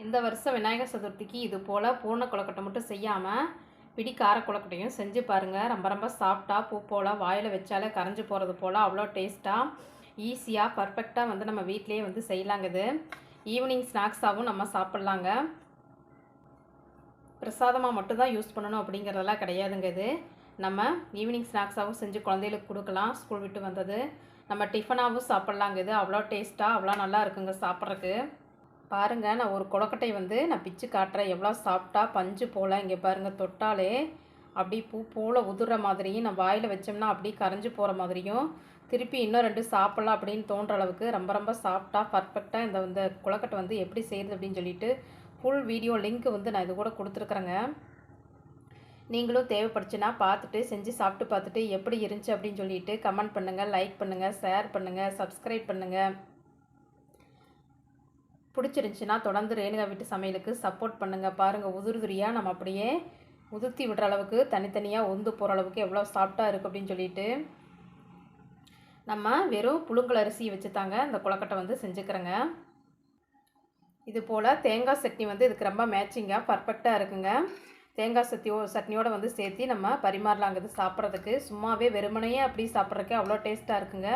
இந்த வருஷம் விநாயகர் சதுர்த்திக்கு இது போல் பூர்ண கொழுக்கட்டை மட்டும் செய்யாமல் பிடி கார கொழுக்கட்டையும் செஞ்சு பாருங்கள். ரொம்ப ரொம்ப சாஃப்டாக பூ போல் வாயில் வச்சாலே கரைஞ்சி போகிறது போல் அவ்வளோ டேஸ்ட்டாக ஈஸியாக பர்ஃபெக்டாக வந்து நம்ம வீட்டிலேயே வந்து செய்யலாங்க. இது ஈவினிங் ஸ்நாக்ஸாகவும் நம்ம சாப்பிட்லாங்க. பிரசாதமாக மட்டும்தான் யூஸ் பண்ணணும் அப்படிங்கிறதெல்லாம் கிடையாதுங்க. இது நம்ம ஈவினிங் ஸ்நாக்ஸாகவும் செஞ்சு குழந்தைகளுக்கு கொடுக்கலாம். ஸ்கூல் விட்டு வந்தது நம்ம டிஃபனாகவும் சாப்பிட்லாங்க. இது அவ்வளோ டேஸ்ட்டாக அவ்வளோ நல்லா இருக்குங்க சாப்பிட்றதுக்கு. பாருங்கள், நான் ஒரு கொழுக்கட்டை வந்து நான் பிச்சு காட்டுறேன். எவ்வளோ சாஃப்டாக பஞ்சு போல். இங்கே பாருங்கள், தொட்டாலே அப்படி பூ போல் உதுற மாதிரியும், நம்ம வாயில் வச்சோம்னா அப்படி கரைஞ்சி போகிற மாதிரியும், திருப்பி இன்னும் 2 சாப்பிட்லாம் அப்படின்னு தோன்ற அளவுக்கு ரொம்ப ரொம்ப சாஃப்டாக பர்ஃபெக்டாக இந்த கொழுக்கட்டை வந்து எப்படி செய்கிறது அப்படின்னு சொல்லிட்டு ஃபுல் வீடியோ லிங்க் வந்து நான் இது கூட கொடுத்துருக்குறேங்க. நீங்களும் தேவைப்படுச்சுன்னா பார்த்துட்டு செஞ்சு சாப்பிட்டு பார்த்துட்டு எப்படி இருந்துச்சு அப்படின்னு சொல்லிட்டு கமெண்ட் பண்ணுங்கள், லைக் பண்ணுங்கள், ஷேர் பண்ணுங்கள், சப்ஸ்கிரைப் பண்ணுங்கள். பிடிச்சிருந்துச்சின்னா தொடர்ந்து ரேணுகா வீட்டு சமையலுக்கு சப்போர்ட் பண்ணுங்கள். பாருங்கள், உதிரியாக நம்ம அப்படியே உதுர்த்தி விடுற அளவுக்கு தனித்தனியாக உந்து போகிற அளவுக்கு எவ்வளோ சாஃப்டாக இருக்குது அப்படின்னு சொல்லிட்டு நம்ம வெறும் புழுங்கல் அரிசியை வச்சு தாங்க இந்த கொழுக்கட்டை வந்து செஞ்சுக்கிறேங்க. இது போல் தேங்காய் சட்னி வந்து இதுக்கு ரொம்ப மேட்சிங்காக பர்ஃபெக்டாக இருக்குங்க. தேங்காய் சட்னியோடு வந்து சேர்த்து நம்ம பரிமாறலாங்கிறது சாப்பிட்றதுக்கு. சும்மாவே வெறுமனையே அப்படி சாப்பிட்றதுக்கு அவ்வளோ டேஸ்ட்டாக இருக்குங்க.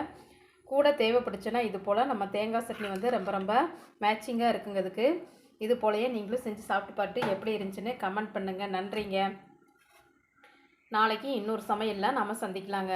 கூட தேவைப்படுச்சுன்னா இது போல் நம்ம தேங்காய் சட்னி வந்து ரொம்ப ரொம்ப மேட்சிங்காக இருக்குங்க. இதுக்கு இது போலயே நீங்களும் செஞ்சு சாப்பிட்டு பார்த்துட்டு எப்படி இருந்துச்சுன்னு கமெண்ட் பண்ணுங்கள். நன்றிங்க. நாளைக்கு இன்னொரு சமையலில் நம்ம சந்திக்கலாங்க.